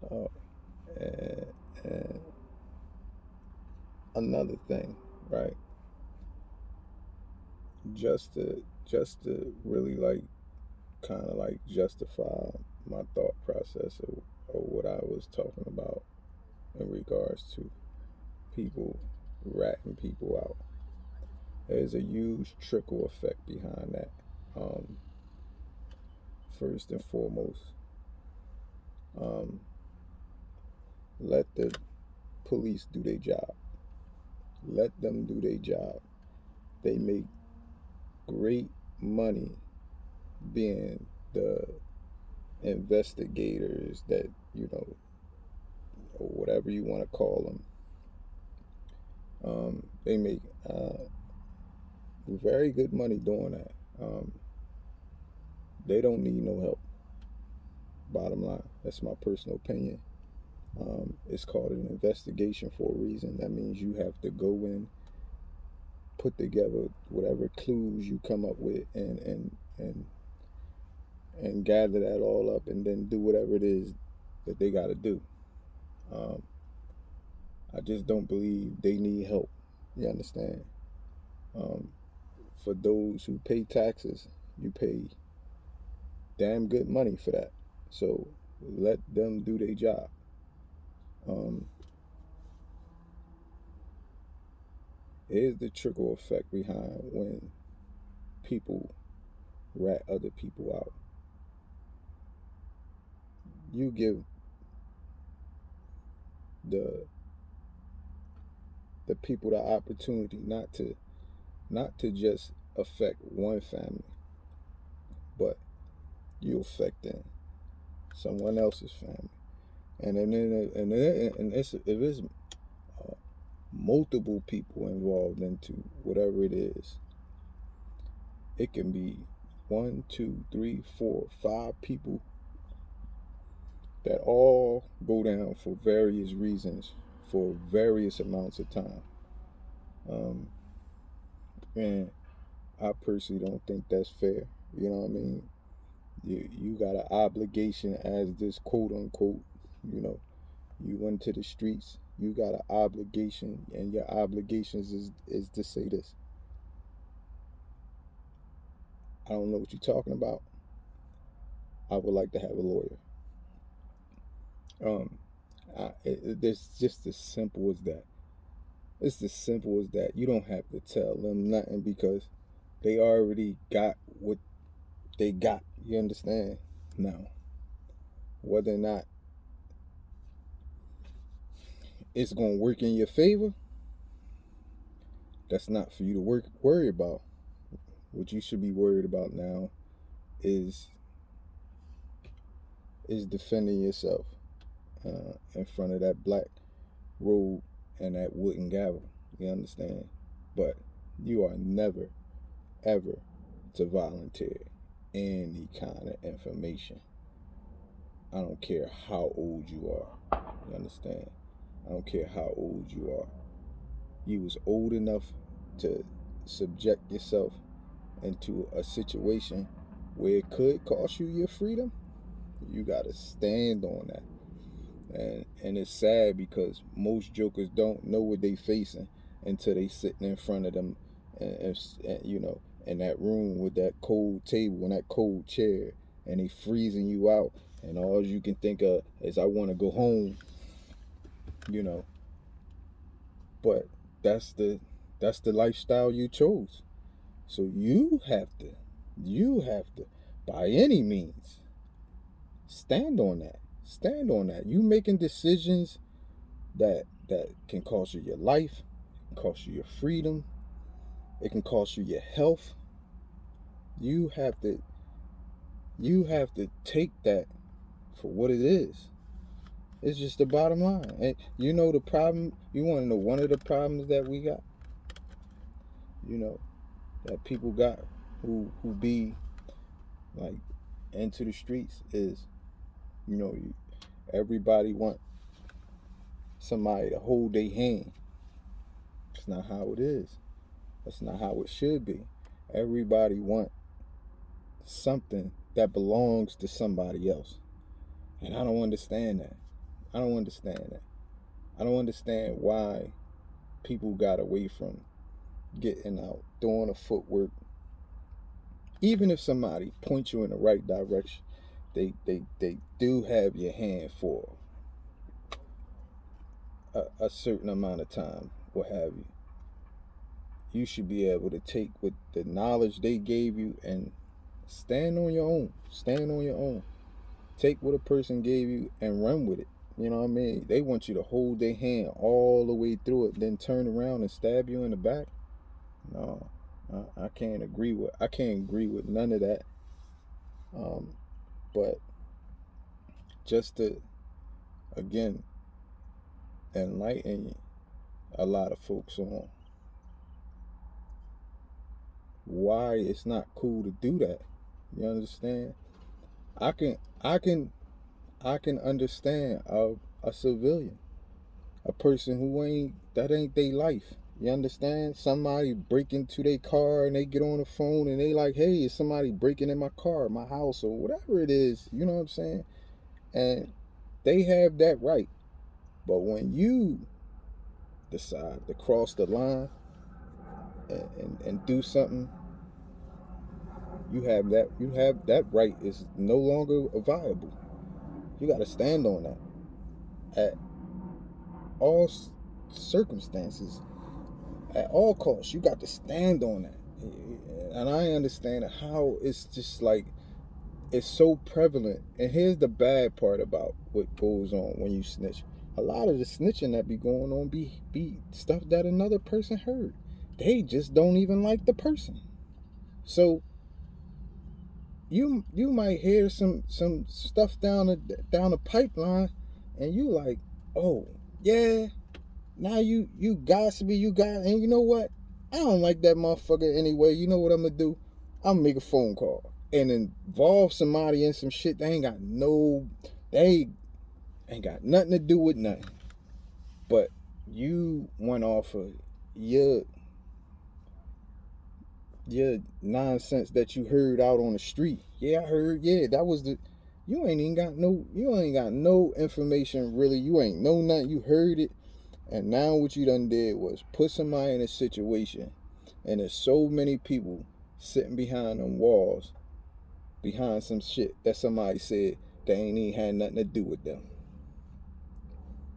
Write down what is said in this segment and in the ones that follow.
Uh, and, and another thing, right? Just to really like kind of like justify my thought process of what I was talking about in regards to people ratting people out. There's a huge trickle effect behind that. Um, First and foremost, um, let the police do their job. Let them do their job. They make great money being the investigators that, or whatever you want to call them. They make very good money doing that. They don't need no help. Bottom line, that's my personal opinion. It's called an investigation for a reason. That means you have to go in, put together whatever clues you come up with, and gather that all up, and then do whatever it is that they got to do. Um, I just don't believe they need help. You understand? Um, for those who pay taxes, you pay damn good money for that. So let them do their job. Um, Here's the trickle effect behind when people rat other people out. You give the the people the opportunity not to just affect one family, but you affecting someone else's family. And if it's multiple people involved into whatever it is, it can be one, two, three, four, five people that all go down for various reasons for various amounts of time. Um, and I personally don't think that's fair. You know what I mean? You got an obligation as this quote unquote, you know, you went to the streets, you got an obligation, and your obligations is to say this. I don't know what you're talking about. I would like to have a lawyer. Um, it's just as simple as that. It's as simple as that. You don't have to tell them nothing because they already got what they got. You understand? Now, whether or not it's gonna work in your favor, that's not for you to worry about. What you should be worried about now is defending yourself in front of that black robe and that wooden gavel. You understand? But you are never ever to volunteer any kind of information. I don't care how old you are. You understand? I don't care how old you are. You was old enough to subject yourself into a situation where it could cost you your freedom. You gotta stand on that. And it's sad because most jokers don't know what they facing until they sitting in front of them, and in that room with that cold table and that cold chair, and they freezing you out, and all you can think of is I want to go home, you know. But that's the that's the lifestyle you chose. So you have to by any means stand on that. Stand on that. You making decisions that can cost you your life, cost you your freedom, it can cost you your health. You have to you have to take that for what it is. It's just the bottom line. And you know the problem, you want to know one of the problems that we got, you know, that people got who be like into the streets is, you know, everybody want somebody to hold their hand. That's not how it is. That's not how it should be. Everybody want something that belongs to somebody else. And I don't understand that. I don't understand that. I don't understand why people got away from getting out, doing the footwork. Even if somebody points you in the right direction, they do have your hand for a certain amount of time, what have you. You should be able to take with the knowledge they gave you and stand on your own. Stand on your own. Take what a person gave you and run with it. You know what I mean? They want you to hold their hand all the way through it, then turn around and stab you in the back. No, I can't agree with. I can't agree with none of that. Um, but just to again enlighten a lot of folks on why it's not cool to do that. You understand? I can I can I can understand a civilian, a person who ain't their life. You understand? Somebody break into their car and they get on the phone and they like, hey, is somebody breaking in my car, my house, or whatever it is. You know what I'm saying? And they have that right. But when you decide to cross the line and do something, you have that right is no longer viable. You got to stand on that at all circumstances, at all costs. You got to stand on that. And I understand how it's just like it's so prevalent. And here's the bad part about what goes on when you snitch. A lot of the snitching that be going on be stuff that another person heard. They just don't even like the person. So you might hear some stuff down the pipeline, and you like, oh yeah, now you gossipy, and you know what? I don't like that motherfucker anyway. You know what I'm gonna do? I'm gonna make a phone call and involve somebody in some shit they ain't got nothing to do with nothing. But you went off of your your nonsense that you heard out on the street. Yeah, I heard. Yeah, that was the. You ain't got no information really. You ain't know nothing. You heard it, and now what you done did was put somebody in a situation, and there's so many people sitting behind them walls, behind some shit that somebody said they ain't even had nothing to do with them.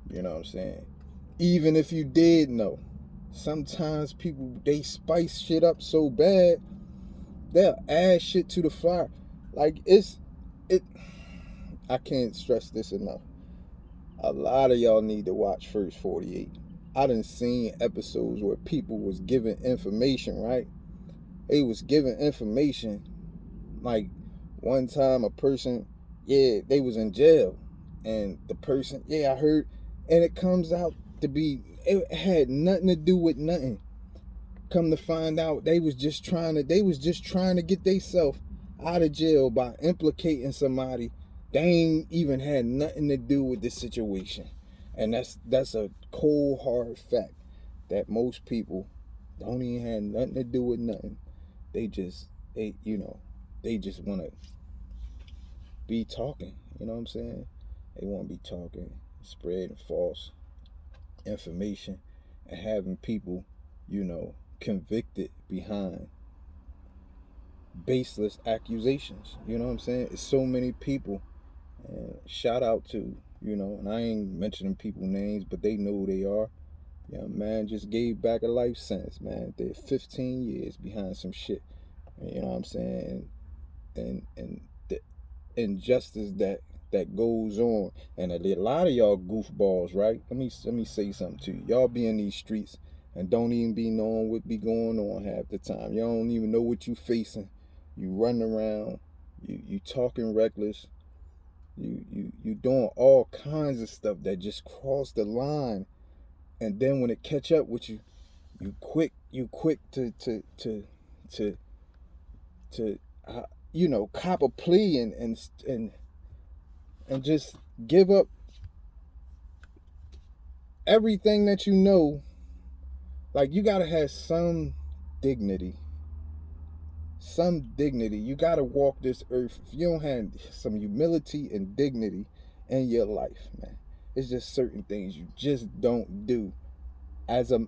You know what I'm saying? Even if you did know, sometimes people they spice shit up so bad they'll add shit to the fire. Like it. I can't stress this enough. A lot of y'all need to watch First 48. I done seen episodes where people was giving information, right? They was giving information. Like one time a person, yeah, they was in jail. And the person, yeah, I heard, and it comes out to be, it had nothing to do with nothing. Come to find out they was just trying to get themselves out of jail by implicating somebody they ain't even had nothing to do with the situation. And that's a cold hard fact that most people don't even have nothing to do with nothing. They just they just want to be talking, you know what I'm saying? They want to be talking, spreading false information and having people, convicted behind baseless accusations. You know what I'm saying? It's so many people. And shout out to, and I ain't mentioning people names, but they know who they are. Yeah, man just gave back a life sentence, man. Did 15 years behind some shit. You know what I'm saying? And the injustice that goes on. And a lot of y'all goofballs, right? Let me say something to you. Y'all be in these streets and don't even be knowing what be going on half the time. Y'all don't even know what you facing. You running around, you talking reckless, you doing all kinds of stuff that just cross the line. And then when it catch up with you, you quick to to cop a plea and just give up everything that you know. Like, you gotta have dignity some dignity. You gotta walk this earth. If you don't have some humility and dignity in your life, man, It's just certain things you just don't do. As a,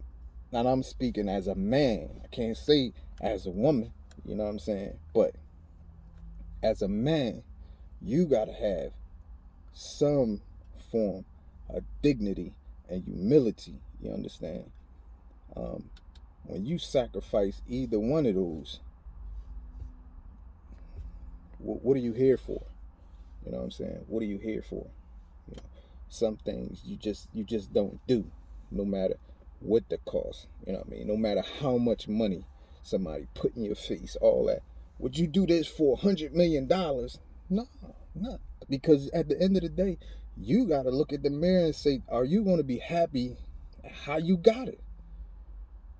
and I'm speaking as a man. I can't say as a woman. You know what I'm saying? But as a man, you gotta have some form of dignity and humility. You understand? Um, when you sacrifice either one of those, what are you here for? You know what I'm saying? What are you here for? You know, some things you just don't do, no matter what the cost. You know what I mean? No matter how much money somebody put in your face, all that. Would you do this for $100 million? No, no. Because at the end of the day, you gotta look at the mirror and say, are you gonna be happy how you got it?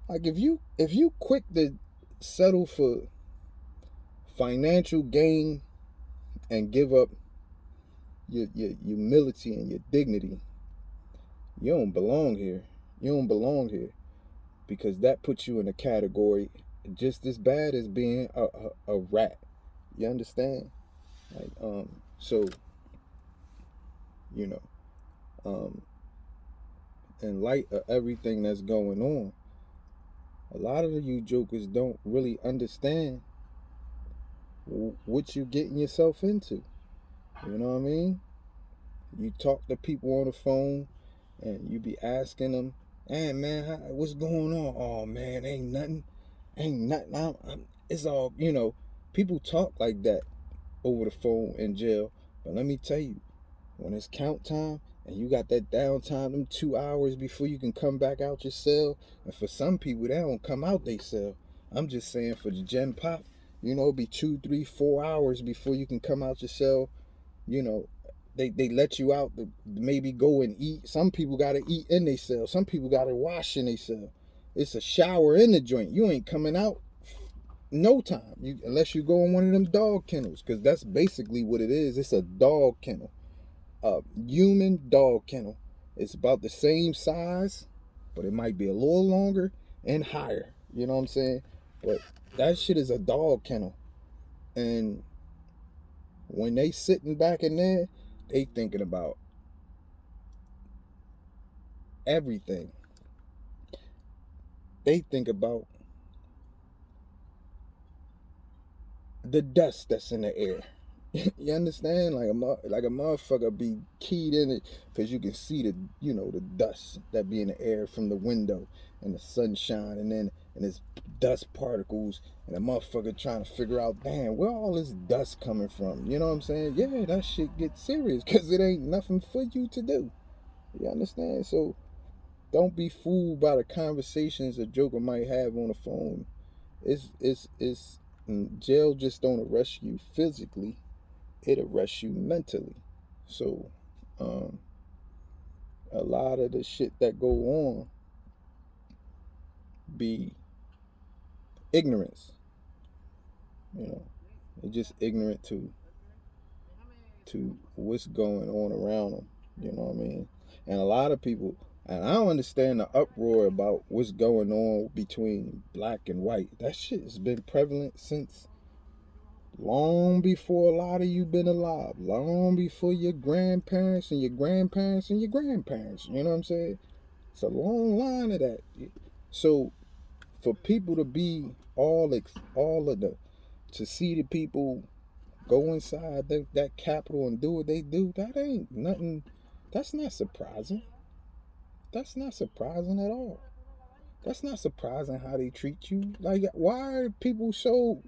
Like if you quick to settle for financial gain and give up your humility and your dignity, you don't belong here. You don't belong here because that puts you in a category just as bad as being a rat. You understand? Like so you know um in light of everything that's going on, a lot of you jokers don't really understand what you're getting yourself into. You know what I mean? You talk to people on the phone and you be asking them, hey man, what's going on? Oh man, ain't nothing. It's all, people talk like that over the phone in jail. But let me tell you, when it's count time and you got that downtime, them 2 hours before you can come back out your cell, and for some people, they don't come out they cell. I'm just saying for the Gen Pop, it'll be 2, 3, 4 hours before you can come out your cell. you know, they let you out to maybe go and eat. Some people gotta eat in they cell. Some people gotta wash in they cell. It's a shower in the joint. You ain't coming out no time. Unless you go in one of them dog kennels, because that's basically what it is. It's a dog kennel, a human dog kennel. It's about the same size, but it might be a little longer and higher. You know what I'm saying? But that shit is a dog kennel, and when they sitting back in there, they thinking about everything. They think about the dust that's in the air. You understand? Like a motherfucker be keyed in it because you can see the dust that be in the air from the window and the sunshine, and it's dust particles, and a motherfucker trying to figure out, damn, where all this dust coming from? You know what I'm saying? Yeah, that shit gets serious because it ain't nothing for you to do. You understand? So don't be fooled by the conversations a joker might have on the phone. It's jail just don't arrest you physically, it arrests you mentally. So a lot of the shit that go on be ignorance. They're just ignorant to what's going on around them. You know what I mean? And a lot of people, and I don't understand the uproar about what's going on between black and white. That shit has been prevalent since long before a lot of you been alive, long before your grandparents and your grandparents and your grandparents. You know what I'm saying? It's a long line of that. So for people to be all of the to see the people go inside that Capitol and do what they do, that ain't nothing. That's not surprising. That's not surprising at all. That's not surprising how they treat you. Like, why are people so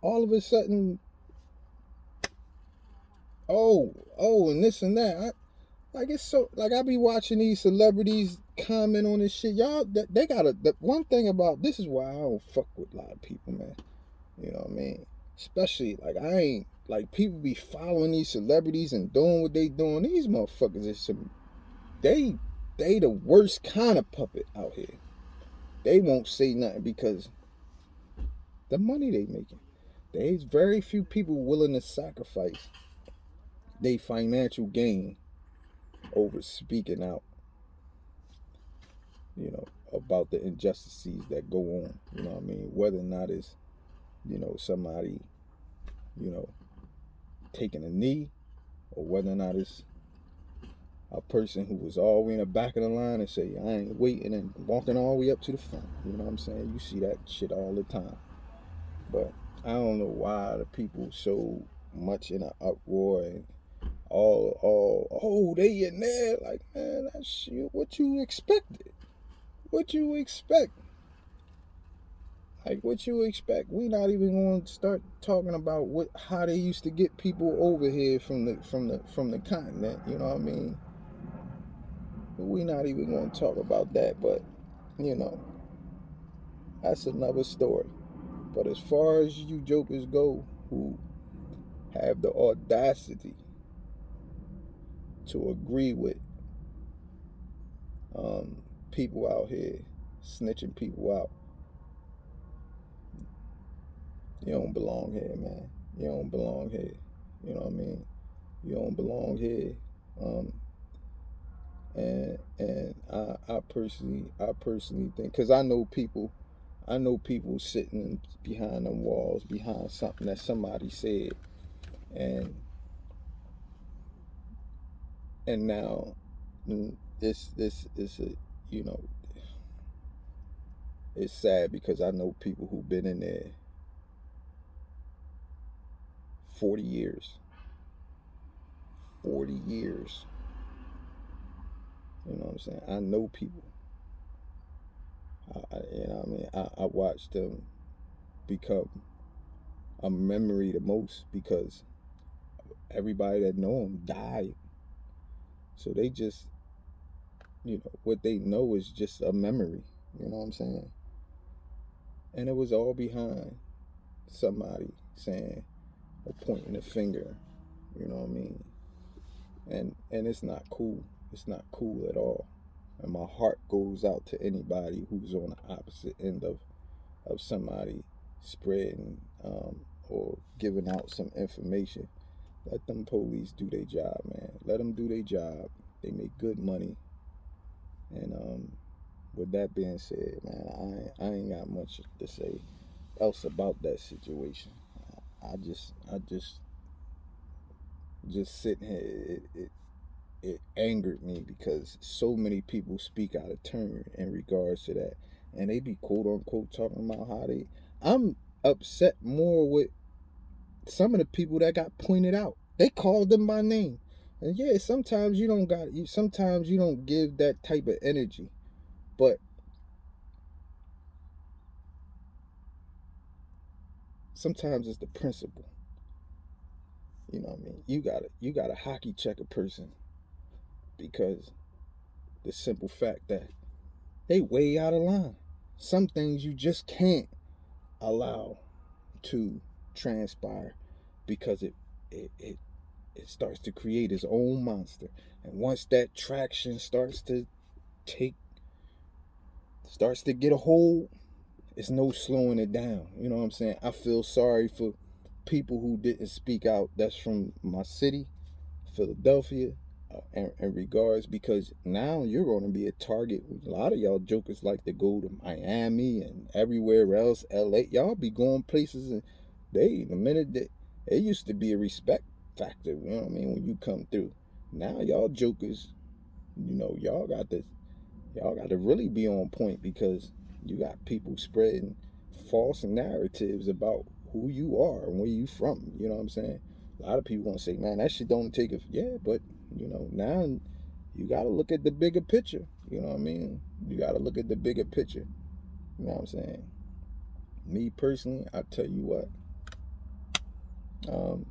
all of a sudden, and this and that? Like, it's so, like, I be watching these celebrities comment on this shit. Y'all, they gotta, the one thing about, this is why I don't fuck with a lot of people, man. You know what I mean? Especially, like, I ain't, like, people be following these celebrities and doing what they doing. These motherfuckers is they the worst kind of puppet out here. They won't say nothing because the money they making. There's very few people willing to sacrifice their financial gain over speaking out, about the injustices that go on. You know what I mean? Whether or not it's, somebody, you know, taking a knee, or whether or not it's a person who was all the way in the back of the line and say, I ain't waiting, and walking all the way up to the front. You know what I'm saying? You see that shit all the time. But I don't know why the people so much in an uproar and oh, they in there. Like, man, that's shit. What you expected? What you expect? Like, what you expect? We not even going to start talking about how they used to get people over here from the continent. You know what I mean? We not even going to talk about that. But you know, that's another story. But as far as you jokers go, who have the audacity to agree with people out here snitching people out, you don't belong here, man. You don't belong here. You know what I mean? You don't belong here. And I personally think, because I know people sitting behind them walls, behind something that somebody said, and now this is a, you know, it's sad because I know people who've been in there 40 years. 40 years. You know what I'm saying? I know people. You know what I mean? I watched them become a memory the most because everybody that know them died. So they just, you know, what they know is just a memory. You know what I'm saying? And it was all behind somebody saying or pointing a finger. You know what I mean? And it's not cool. It's not cool at all. And my heart goes out to anybody who's on the opposite end of somebody spreading or giving out some information. Let them police do their job, man. Let them do their job. They make good money. And with that being said, man, I ain't got much to say else about that situation. I just sitting here. It angered me because so many people speak out of turn in regards to that, and they be quote unquote talking about how they. I'm upset more with some of the people that got pointed out. They called them by name, and yeah, sometimes you don't got you. Sometimes you don't give that type of energy, but sometimes it's the principle. You know what I mean? You gotta hockey check a person because the simple fact that they way out of line. Some things you just can't allow to transpire because it starts to create its own monster. And once that traction take starts to get a hold, it's no slowing it down. You know what I'm saying? I feel sorry for people who didn't speak out. That's from my city, Philadelphia, in regards, because now you're going to be a target. A lot of y'all jokers like to go to Miami and everywhere else, LA. Y'all be going places, and the minute that it used to be a respect factor, you know what I mean, when you come through. Now y'all jokers, you know, y'all got to really be on point because you got people spreading false narratives about who you are and where you from. You know what I'm saying? A lot of people gonna say, man, that shit don't take it. Yeah, but you know, now you gotta look at the bigger picture. You know what I mean? You gotta look at the bigger picture. You know what I'm saying? Me personally, I tell you what, um,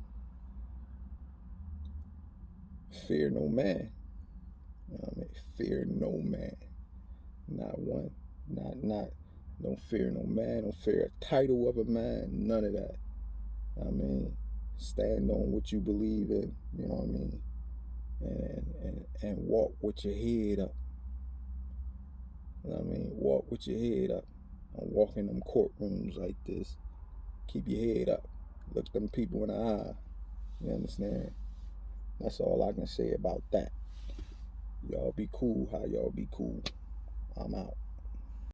fear no man. You know what I mean? Fear no man. Not one. Not don't fear no man, don't fear a title of a man, none of that. I mean, stand on what you believe in, you know what I mean? And walk with your head up. You know what I mean? Walk with your head up. Don't walk in them courtrooms like this. Keep your head up. Look them people in the eye. You understand? That's all I can say about that. Y'all be cool how y'all be cool. I'm out.